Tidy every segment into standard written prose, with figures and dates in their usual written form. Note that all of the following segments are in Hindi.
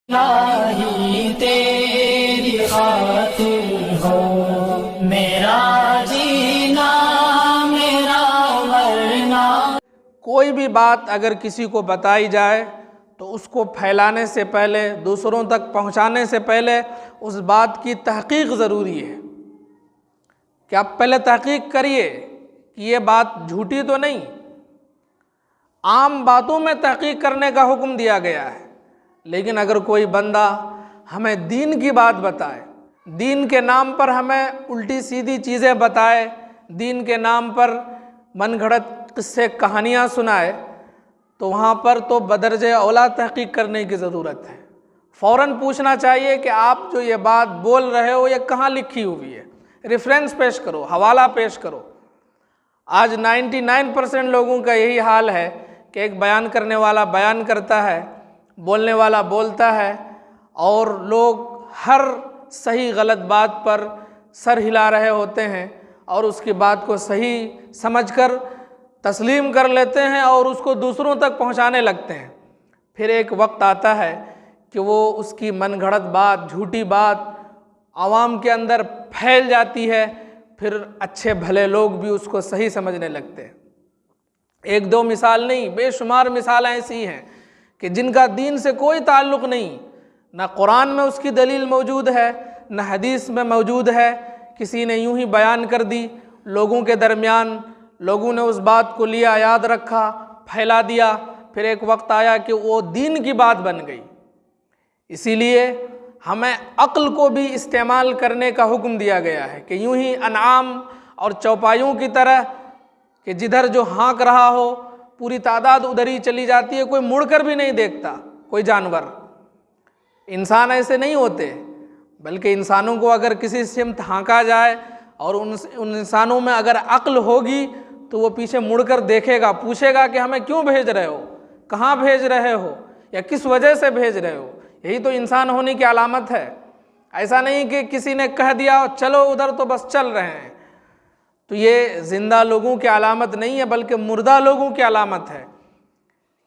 इलाही तेरी खातिर हो मेरा जीना मेरा मरना। कोई भी बात अगर किसी को बताई जाए तो उसको फैलाने से पहले, दूसरों तक पहुंचाने से पहले उस बात की तहकीक ज़रूरी है कि आप पहले तहकीक करिए कि ये बात झूठी तो नहीं। आम बातों में तहकीक करने का हुक्म दिया गया है, लेकिन अगर कोई बंदा हमें दीन की बात बताए, दीन के नाम पर हमें उल्टी सीधी चीज़ें बताए, दीन के नाम पर मनगढ़ंत किस्से कहानियाँ सुनाए, तो वहाँ पर तो बदरजे औला तहकीक करने की ज़रूरत है। फ़ौरन पूछना चाहिए कि आप जो ये बात बोल रहे हो ये कहाँ लिखी हुई है, रेफरेंस पेश करो, हवाला पेश करो। आज 99% लोगों का यही हाल है कि एक बयान करने वाला बयान करता है, बोलने वाला बोलता है और लोग हर सही गलत बात पर सर हिला रहे होते हैं और उसकी बात को सही समझकर तस्लीम कर लेते हैं और उसको दूसरों तक पहुंचाने लगते हैं। फिर एक वक्त आता है कि वो उसकी मनगढ़ंत बात, झूठी बात आवाम के अंदर फैल जाती है, फिर अच्छे भले लोग भी उसको सही समझने लगते हैं। एक दो मिसाल नहीं, बेशुमार मिसालें ऐसी हैं कि जिनका दीन से कोई ताल्लुक़ नहीं, ना कुरान में उसकी दलील मौजूद है, ना हदीस में मौजूद है, किसी ने यूं ही बयान कर दी, लोगों के दरमियान लोगों ने उस बात को लिया, याद रखा, फैला दिया, फिर एक वक्त आया कि वो दीन की बात बन गई। इसीलिए हमें अक्ल को भी इस्तेमाल करने का हुक्म दिया गया है कि यूं ही अनाम और चौपाइयों की तरह कि जिधर जो हाँक रहा हो पूरी तादाद उधर ही चली जाती है, कोई मुड़कर भी नहीं देखता। कोई जानवर, इंसान ऐसे नहीं होते, बल्कि इंसानों को अगर किसी सिमत हाँका जाए और उन इंसानों में अगर अक्ल होगी तो वो पीछे मुड़कर देखेगा, पूछेगा कि हमें क्यों भेज रहे हो, कहाँ भेज रहे हो या किस वजह से भेज रहे हो। यही तो इंसान होने की अलामत है। ऐसा नहीं कि किसी ने कह दिया चलो उधर तो बस चल रहे हैं, तो ये ज़िंदा लोगों की अलामत नहीं है, बल्कि मुर्दा लोगों की अलामत है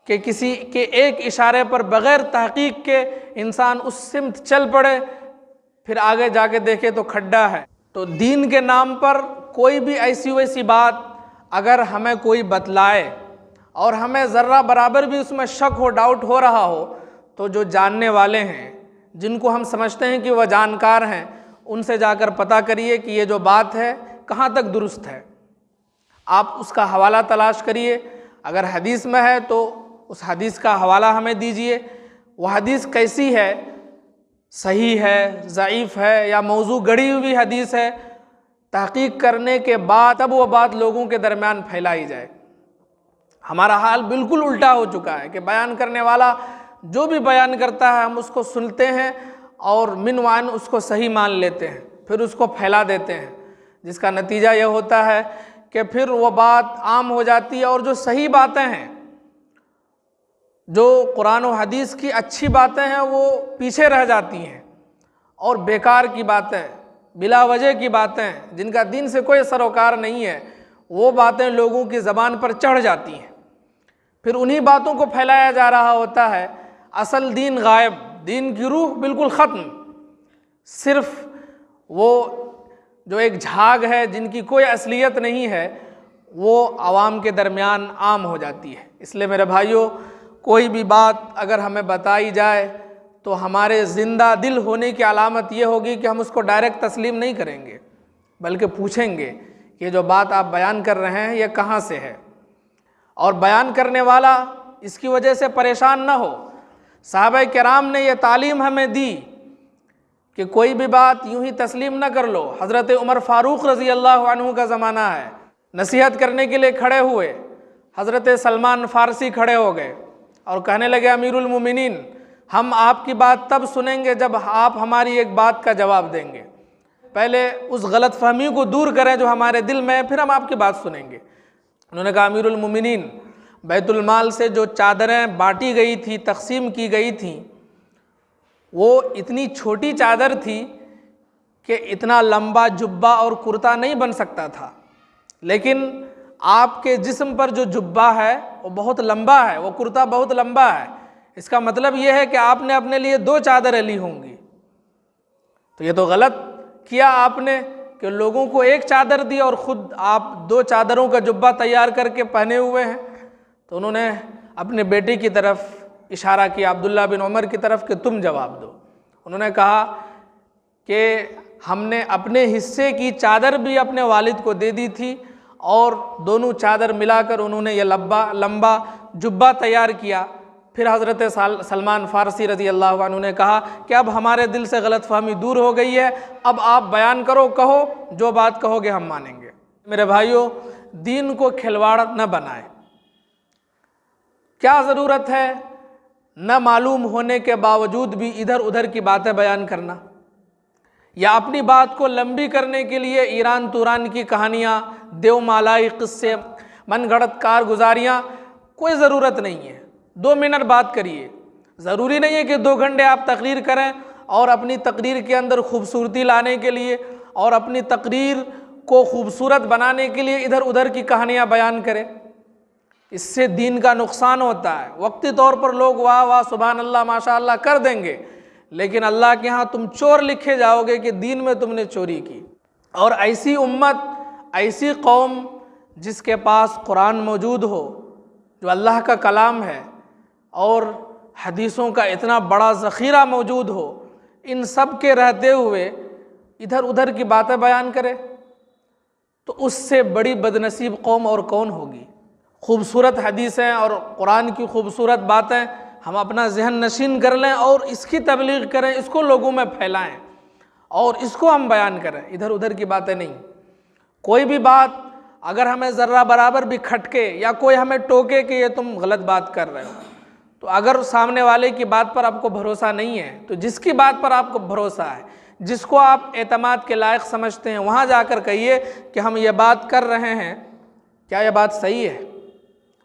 कि किसी के एक इशारे पर बग़ैर तहकीक के इंसान उस सिमत चल पड़े, फिर आगे जाके देखे तो खड्डा है। तो दीन के नाम पर कोई भी ऐसी वैसी बात अगर हमें कोई बतलाए और हमें ज़र्रा बराबर भी उसमें शक हो, डाउट हो रहा हो, तो जो जानने वाले हैं, जिनको हम समझते हैं कि वह जानकार हैं, उनसे जाकर पता करिए कि ये जो बात है कहाँ तक दुरुस्त है। आप उसका हवाला तलाश करिए, अगर हदीस में है तो उस हदीस का हवाला हमें दीजिए। वह हदीस कैसी है, सही है, ज़ईफ़ है या मौजू गढ़ी हुई हदीस है, तहकीक करने के बाद तब वो बात लोगों के दरमियान फैलाई जाए। हमारा हाल बिल्कुल उल्टा हो चुका है कि बयान करने वाला जो भी बयान करता है हम उसको सुनते हैं और मिनवान उसको सही मान लेते हैं, फिर उसको फैला देते हैं, जिसका नतीजा यह होता है कि फिर वो बात आम हो जाती है और जो सही बातें हैं, जो कुरान और हदीस की अच्छी बातें हैं, वो पीछे रह जाती हैं और बेकार की बातें, बिला वजह की बातें, जिनका दीन से कोई सरोकार नहीं है, वो बातें लोगों की ज़बान पर चढ़ जाती हैं। फिर उन्हीं बातों को फैलाया जा रहा होता है, असल दीन गायब, दीन की रूह बिल्कुल ख़त्म। सिर्फ वो जो एक झाग है जिनकी कोई असलियत नहीं है, वो आवाम के दरमियान आम हो जाती है। इसलिए मेरे भाइयों, कोई भी बात अगर हमें बताई जाए तो हमारे ज़िंदा दिल होने की अलामत ये होगी कि हम उसको डायरेक्ट तस्लीम नहीं करेंगे, बल्कि पूछेंगे कि ये जो बात आप बयान कर रहे हैं ये कहाँ से है, और बयान करने वाला इसकी वजह से परेशान ना हो। साहबा किराम ने यह तालीम हमें दी कि कोई भी बात यूं ही तस्लीम ना कर लो। हज़रत उमर फ़ारूक रज़ी अल्लाह अन्हु का ज़माना है, नसीहत करने के लिए खड़े हुए, हज़रत सलमान फ़ारसी खड़े हो गए और कहने लगे अमीरुल मोमिनीन, हम आपकी बात तब सुनेंगे जब आप हमारी एक बात का जवाब देंगे। पहले उस गलत फहमी को दूर करें जो हमारे दिल में है, फिर हम आपकी बात सुनेंगे। उन्होंने कहा अमीरुल मोमिनीन, बैतुल माल से जो चादरें बांटी गई थी, तकसीम की गई थी, वो इतनी छोटी चादर थी कि इतना लंबा जुब्बा और कुर्ता नहीं बन सकता था, लेकिन आपके जिस्म पर जो जुब्बा है वो बहुत लंबा है, वो कुर्ता बहुत लंबा है, इसका मतलब यह है कि आपने अपने लिए 2 चादरें ली होंगी। तो ये तो गलत किया आपने कि लोगों को 1 चादर दी और ख़ुद आप 2 चादरों का जुब्बा तैयार करके पहने हुए हैं। तो उन्होंने अपने बेटे की तरफ इशारा किया, अब्दुल्ला बिन उमर की तरफ, कि तुम जवाब दो। उन्होंने कहा कि हमने अपने हिस्से की चादर भी अपने वालिद को दे दी थी और दोनों चादर मिलाकर उन्होंने ये लंबा जुब्बा तैयार किया। फिर हज़रत सलमान फ़ारसी रज़ी अल्लाह अन्हु ने कहा कि अब हमारे दिल से गलतफ़हमी दूर हो गई है, अब आप बयान करो, कहो, जो बात कहोगे हम मानेंगे। मेरे भाइयों, दीन को खिलवाड़ न बनाए। क्या ज़रूरत है न मालूम होने के बावजूद भी इधर उधर की बातें बयान करना, या अपनी बात को लंबी करने के लिए ईरान तुरान की कहानियाँ, देवमालाई किस्से, मनगढ़ंत कारगुजारियाँ। कोई ज़रूरत नहीं है। 2 मिनट बात करिए। ज़रूरी नहीं है कि 2 घंटे आप तकरीर करें और अपनी तकरीर के अंदर खूबसूरती लाने के लिए और अपनी तकरीर को खूबसूरत बनाने के लिए इधर उधर की कहानियाँ बयान करें। इससे दीन का नुकसान होता है। वक्ती तौर पर लोग वाह वाह सुभान अल्लाह माशाअल्लाह कर देंगे, लेकिन अल्लाह के यहाँ तुम चोर लिखे जाओगे कि दीन में तुमने चोरी की। और ऐसी उम्मत, ऐसी कौम जिसके पास कुरान मौजूद हो, जो अल्लाह का कलाम है, और हदीसों का इतना बड़ा ज़ख़ीरा मौजूद हो, इन सब के रहते हुए इधर उधर की बातें बयान करे, तो उससे बड़ी बदनसीब कौम और कौन होगी। खूबसूरत हदीसें और कुरान की खूबसूरत बातें हम अपना जहन नशीन कर लें और इसकी तबलीग करें, इसको लोगों में फैलाएं और इसको हम बयान करें, इधर उधर की बातें नहीं। कोई भी बात अगर हमें ज़र्रा बराबर भी खटके या कोई हमें टोके कि ये तुम गलत बात कर रहे हो, तो अगर सामने वाले की बात पर आपको भरोसा नहीं है, तो जिसकी बात पर आपको भरोसा है, जिसको आप एतमाद के लायक समझते हैं, वहाँ जाकर कहिए कि हम ये बात कर रहे हैं, क्या ये बात सही है?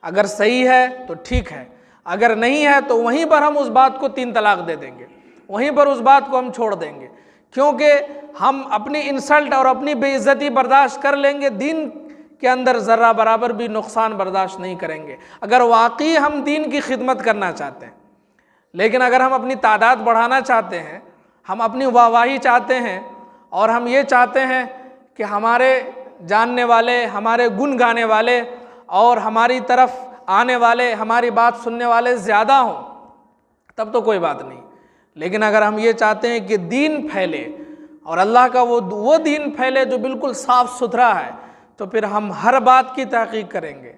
अगर सही है तो ठीक है, अगर नहीं है तो वहीं पर हम उस बात को 3 तलाक दे देंगे, वहीं पर उस बात को हम छोड़ देंगे, क्योंकि हम अपनी इंसल्ट और अपनी बेइज्जती बर्दाश्त कर लेंगे, दीन के अंदर ज़र्रा बराबर भी नुकसान बर्दाश्त नहीं करेंगे। अगर वाकई हम दीन की खिदमत करना चाहते हैं, लेकिन अगर हम अपनी तादाद बढ़ाना चाहते हैं, हम अपनी वाहवाही चाहते हैं और हम ये चाहते हैं कि हमारे जानने वाले, हमारे गुण गाने वाले और हमारी तरफ आने वाले, हमारी बात सुनने वाले ज़्यादा हों, तब तो कोई बात नहीं। लेकिन अगर हम ये चाहते हैं कि दीन फैले और अल्लाह का वो दीन फैले जो बिल्कुल साफ़ सुथरा है, तो फिर हम हर बात की तहकीक करेंगे,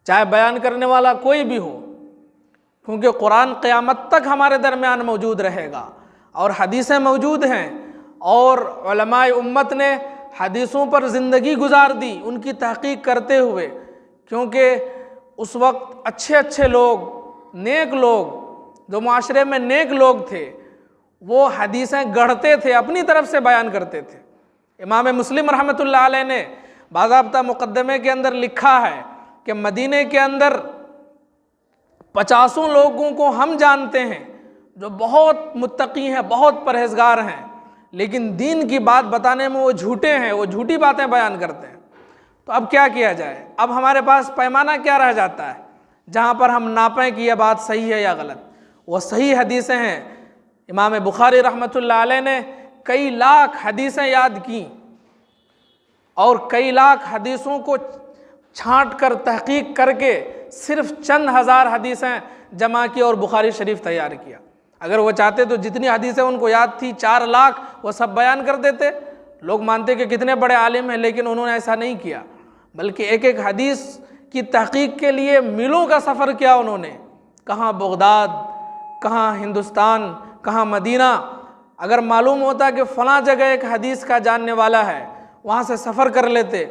चाहे बयान करने वाला कोई भी हो, क्योंकि कुरान क़यामत तक हमारे दरमियान मौजूद रहेगा और हदीसें मौजूद हैं और उलमाए उम्मत ने हदीसों पर ज़िंदगी गुजार दी उनकी तहकीक करते हुए, क्योंकि उस वक्त अच्छे अच्छे लोग, नेक लोग, जो माशरे में नेक लोग थे, वो हदीसें गढ़ते थे, अपनी तरफ से बयान करते थे। इमाम मुस्लिम रहमतुल्लाह अलैह ने बाज़ाब्ता मुक़द्दमे के अंदर लिखा है कि मदीने के अंदर 50 लोगों को हम जानते हैं जो बहुत मुत्तकी हैं, बहुत परहेजगार हैं, लेकिन दीन की बात बताने में वो झूठे हैं, वो झूठी बातें बयान करते हैं। तो अब क्या किया जाए? अब हमारे पास पैमाना क्या रह जाता है जहाँ पर हम नापें कि यह बात सही है या गलत? वो सही हदीसें हैं। इमाम बुखारी रहमतुल्लाह अलैह ने कई लाख हदीसें याद की और कई लाख हदीसों को छांट कर तहकीक करके सिर्फ चंद हज़ार हदीसें जमा की और बुखारी शरीफ तैयार किया। अगर वो चाहते तो जितनी हदीसें उनको याद थी 4 लाख वो सब बयान कर देते, लोग मानते कि कितने बड़े आलिम हैं, लेकिन उन्होंने ऐसा नहीं किया, बल्कि एक एक हदीस की तहकीक के लिए मीलों का सफ़र किया उन्होंने। कहाँ बगदाद, कहाँ हिंदुस्तान, कहाँ मदीना। अगर मालूम होता कि फ़लाँ जगह एक हदीस का जानने वाला है, वहाँ से सफ़र कर लेते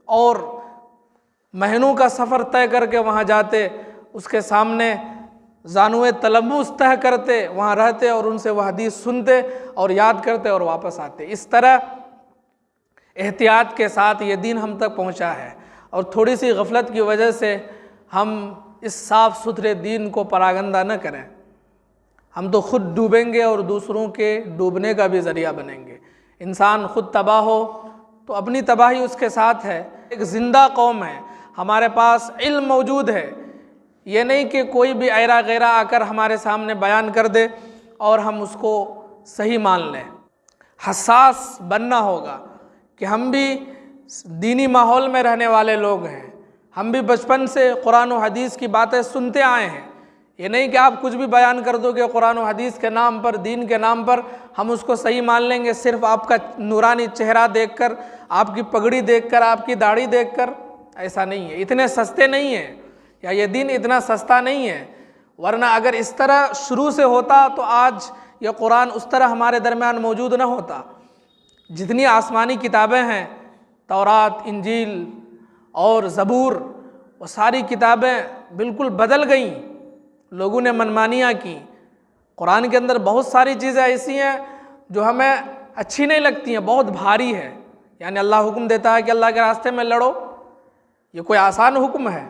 और महीनों का सफ़र तय करके वहाँ जाते, उसके सामने ज़ानुए तलम्मुस तय करते, वहाँ रहते और उनसे वह हदीस सुनते और याद करते और वापस आते। इस तरह एहतियात के साथ ये दीन हम तक पहुँचा है और थोड़ी सी गफलत की वजह से हम इस साफ़ सुथरे दीन को परागंदा न करें। हम तो खुद डूबेंगे और दूसरों के डूबने का भी ज़रिया बनेंगे। इंसान खुद तबाह हो तो अपनी तबाही उसके साथ है। एक ज़िंदा कौम है, हमारे पास इल्म मौजूद है, ये नहीं कि कोई भी ऐरा गैरा आकर हमारे सामने बयान कर दे और हम उसको सही मान लें। हसास बनना होगा कि हम भी दीनी माहौल में रहने वाले लोग हैं, हम भी बचपन से कुरान और हदीस की बातें सुनते आए हैं। ये नहीं कि आप कुछ भी बयान कर दो कि कुरान और हदीस के नाम पर, दीन के नाम पर हम उसको सही मान लेंगे सिर्फ आपका नूरानी चेहरा देखकर, आपकी पगड़ी देखकर, आपकी दाढ़ी देखकर। ऐसा नहीं है, इतने सस्ते नहीं हैं, या ये दीन इतना सस्ता नहीं है। वरना अगर इस तरह शुरू से होता तो आज यह कुरान उस तरह हमारे दरमियान मौजूद न होता। जितनी आसमानी किताबें हैं, तौरात, इंजील और ज़बूर, वो सारी किताबें बिल्कुल बदल गईं, लोगों ने मनमानियाँ की। कुरान के अंदर बहुत सारी चीज़ें ऐसी हैं जो हमें अच्छी नहीं लगती हैं, बहुत भारी है। यानी अल्लाह हुक्म देता है कि अल्लाह के रास्ते में लड़ो, ये कोई आसान हुक्म है,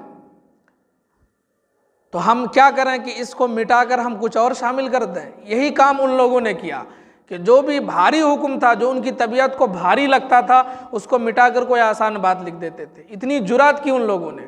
तो हम क्या करें कि इसको मिटाकर हम कुछ और शामिल कर दें। यही काम उन लोगों ने किया कि जो भी भारी हुक्म था, जो उनकी तबीयत को भारी लगता था, उसको मिटाकर कोई आसान बात लिख देते थे। इतनी जुरात की उन लोगों ने।